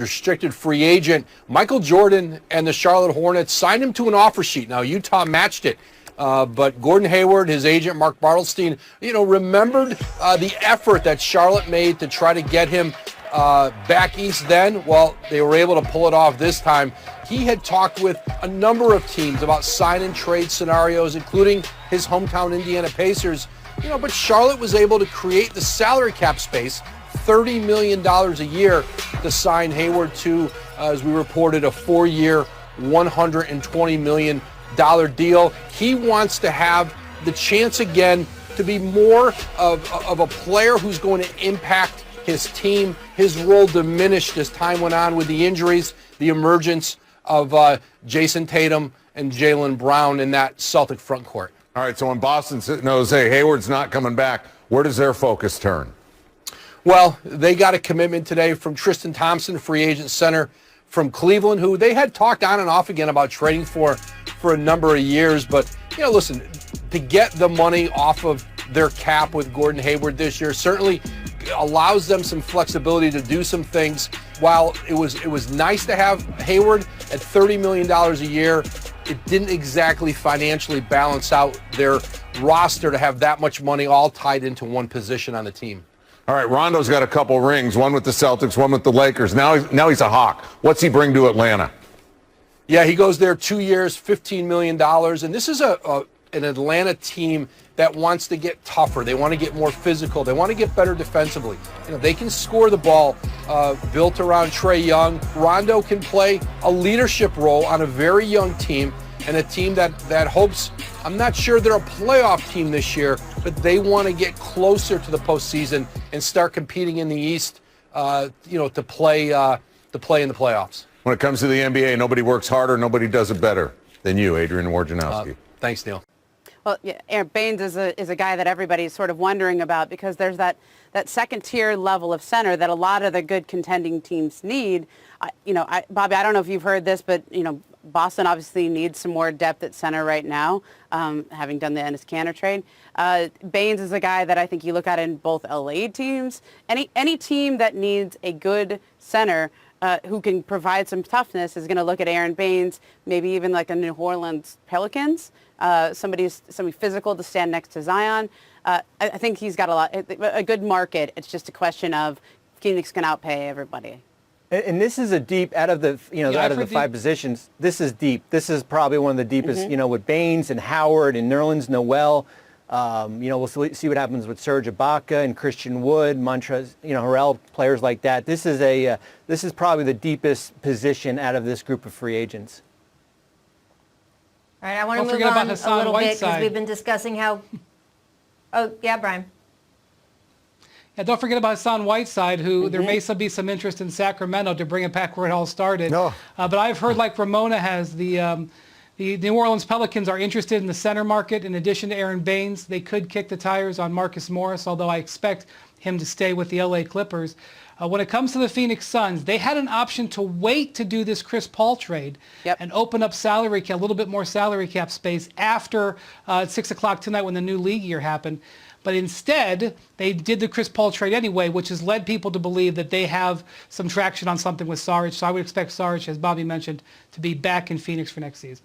restricted free agent. Michael Jordan and the Charlotte Hornets signed him to an offer sheet. Now, Utah matched it. But Gordon Hayward, his agent, Mark Bartelstein, remembered the effort that Charlotte made to try to get him back east then. Well, they were able to pull it off this time. He had talked with a number of teams about sign and trade scenarios, including his hometown Indiana Pacers. But Charlotte was able to create the salary cap space, $30 million a year, to sign Hayward to, as we reported, a 4-year, $120 million deal. He wants to have the chance again to be more of a player who's going to impact his team. His role diminished as time went on with the injuries, the emergence of Jason Tatum and Jaylen Brown in that Celtic front court. All right, so when Boston knows, hey, Hayward's not coming back, where does their focus turn? Well, they got a commitment today from Tristan Thompson, free agent center from Cleveland, who they had talked on and off again about trading for a number of years. But, listen, to get the money off of their cap with Gordon Hayward this year certainly allows them some flexibility to do some things. While it was nice to have Hayward at $30 million a year, it didn't exactly financially balance out their roster to have that much money all tied into one position on the team. All right, Rondo's got a couple rings, one with the Celtics, one with the Lakers. Now he's a Hawk. What's he bring to Atlanta? Yeah, he goes there 2 years, $15 million. And this is an Atlanta team that wants to get tougher. They want to get more physical. They want to get better defensively. They can score the ball, built around Trae Young. Rondo can play a leadership role on a very young team, and a team that hopes, I'm not sure they're a playoff team this year, but they want to get closer to the postseason and start competing in the East, to play in the playoffs. When it comes to the NBA, nobody works harder, nobody does it better than you, Adrian Wojnarowski. Thanks, Neil. Well, yeah, Aaron Baines is a guy that everybody's sort of wondering about, because there's that second-tier level of center that a lot of the good contending teams need. Bobby, I don't know if you've heard this, but, Boston obviously needs some more depth at center right now, having done the Enes Kanter trade. Baines is a guy that I think you look at in both LA teams. Any team that needs a good center who can provide some toughness is going to look at Aaron Baines, maybe even like a New Orleans Pelicans, somebody physical to stand next to Zion. I think he's got a good market. It's just a question of Phoenix can outpay everybody. And this is a deep, out of the five positions, this is deep. This is probably one of the deepest, with Baines and Howard and Nerlens Noel. We'll see what happens with Serge Ibaka and Christian Wood, Montrezl, Harrell, players like that. This is probably the deepest position out of this group of free agents. All right, I want to move on a little bit because we've been discussing how. Oh, yeah, Brian. Yeah, don't forget about Hassan Whiteside, who there may be some interest in Sacramento to bring it back where it all started. No. But I've heard, like Ramona has, the New Orleans Pelicans are interested in the center market. In addition to Aaron Baines, they could kick the tires on Marcus Morris, although I expect him to stay with the LA Clippers. When it comes to the Phoenix Suns, they had an option to wait to do this Chris Paul trade and open up a little bit more salary cap space after 6 o'clock tonight when the new league year happened. But instead, they did the Chris Paul trade anyway, which has led people to believe that they have some traction on something with Saric. So I would expect Saric, as Bobby mentioned, to be back in Phoenix for next season.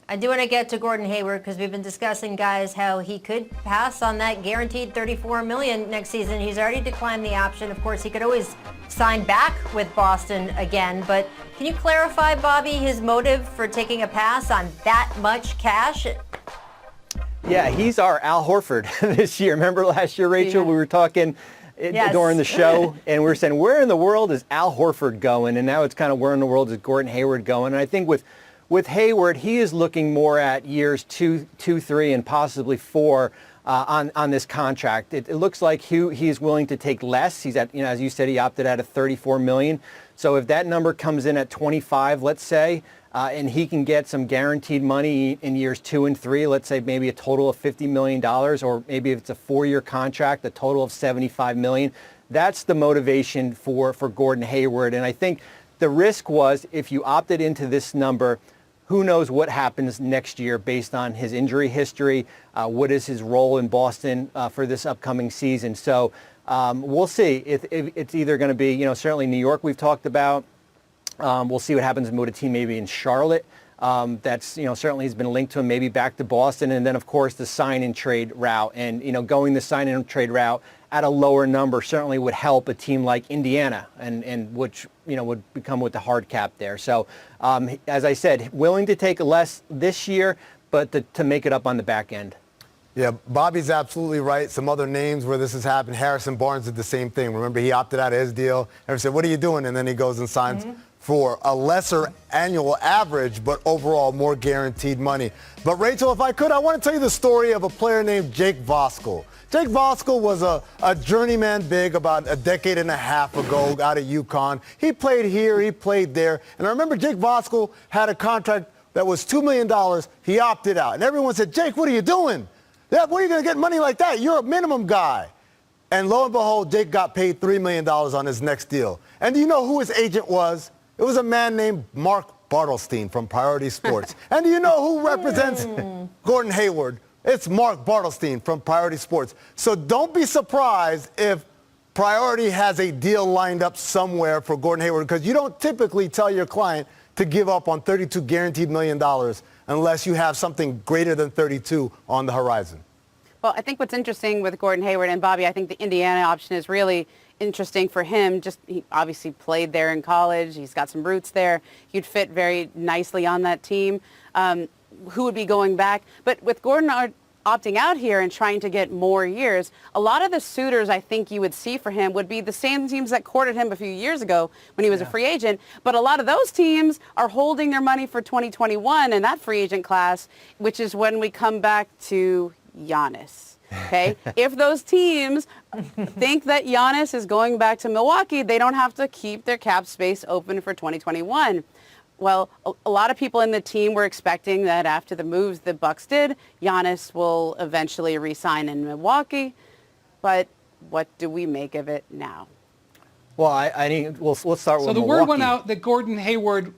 I do want to get to Gordon Hayward because we've been discussing, guys, how he could pass on that guaranteed $34 million next season. He's already declined the option. Of course, he could always sign back with Boston again. But can you clarify, Bobby, his motive for taking a pass on that much cash? Yeah, he's our Al Horford this year. Remember last year, Rachel, we were talking during the show, and we were saying, where in the world is Al Horford going? And now it's kind of where in the world is Gordon Hayward going? And I think with Hayward, he is looking more at years two, 3, and possibly 4 on this contract. It looks like he is willing to take less. He's at, as you said, he opted out of $34 million. So if that number comes in at 25, let's say, and he can get some guaranteed money in years 2 and 3, let's say maybe a total of $50 million, or maybe if it's a 4-year contract, a total of $75 million. That's the motivation for Gordon Hayward. And I think the risk was, if you opted into this number, who knows what happens next year based on his injury history, what is his role in Boston for this upcoming season. So We'll see. If it's either going to be, certainly New York we've talked about. We'll see what happens with a team maybe in Charlotte. That's, certainly has been linked to him, maybe back to Boston. And then, of course, the sign-and-trade route. And, going the sign-and-trade route at a lower number certainly would help a team like Indiana, and which, would become with the hard cap there. So, as I said, willing to take less this year, but to make it up on the back end. Yeah, Bobby's absolutely right. Some other names where this has happened. Harrison Barnes did the same thing. Remember, he opted out of his deal. Everyone said, what are you doing? And then he goes and signs for a lesser annual average, but overall more guaranteed money. But Rachel, if I could, I want to tell you the story of a player named Jake Voskuhl. Jake Voskuhl was a journeyman big about a decade and a half ago out of UConn. He played here, he played there. And I remember Jake Voskuhl had a contract that was $2 million. He opted out. And everyone said, Jake, what are you doing? Yeah, where are you going to get money like that? You're a minimum guy. And lo and behold, Jake got paid $3 million on his next deal. And do you know who his agent was? It was a man named Mark Bartelstein from Priority Sports. And do you know who represents Gordon Hayward? It's Mark Bartelstein from Priority Sports. So don't be surprised if Priority has a deal lined up somewhere for Gordon Hayward, because you don't typically tell your client to give up on $32 guaranteed million unless you have something greater than 32 on the horizon. Well, I think what's interesting with Gordon Hayward and Bobby, I think the Indiana option is really interesting for him. Just he obviously played there in college. He's got some roots there. He'd fit very nicely on that team. Who would be going back? But with Gordon opting out here and trying to get more years, a lot of the suitors I think you would see for him would be the same teams that courted him a few years ago when he was a free agent. But a lot of those teams are holding their money for 2021 and that free agent class, which is when we come back to Giannis. Okay? If those teams think that Giannis is going back to Milwaukee, they don't have to keep their cap space open for 2021. Well, a lot of people in the team were expecting that after the moves the Bucks did, Giannis will eventually re-sign in Milwaukee. But what do we make of it now? Well, let's start with Milwaukee. So the word went out that Gordon Hayward.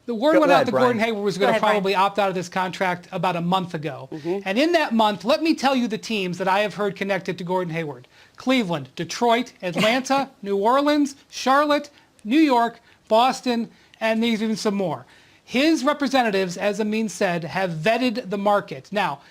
Gordon Hayward was going to probably opt out of this contract about a month ago. And in that month, let me tell you the teams that I have heard connected to Gordon Hayward: Cleveland, Detroit, Atlanta, New Orleans, Charlotte, New York, Boston, and there's even some more. His representatives, as Amin said, have vetted the market. Now,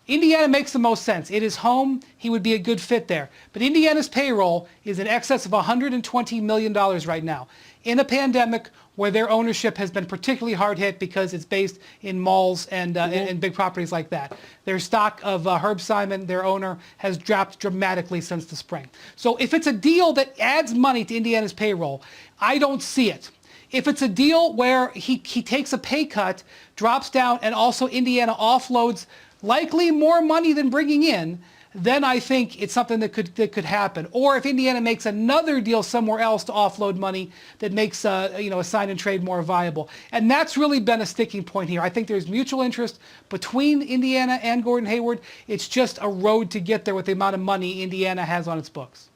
Indiana makes the most sense. It is home. He would be a good fit there. But Indiana's payroll is in excess of $120 million right now, in a pandemic where their ownership has been particularly hard hit because it's based in malls and big properties like that. Their stock of Herb Simon, their owner, has dropped dramatically since the spring. So if it's a deal that adds money to Indiana's payroll, I don't see it. If it's a deal where he takes a pay cut, drops down, and also Indiana offloads likely more money than bringing in, then I think it's something that could happen. Or if Indiana makes another deal somewhere else to offload money that makes a sign and trade more viable. And that's really been a sticking point here. I think there's mutual interest between Indiana and Gordon Hayward. It's just a road to get there with the amount of money Indiana has on its books.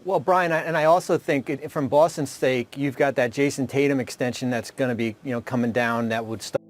Well, Brian, and I also think from Boston's sake, you've got that Jason Tatum extension that's going to be coming down that would start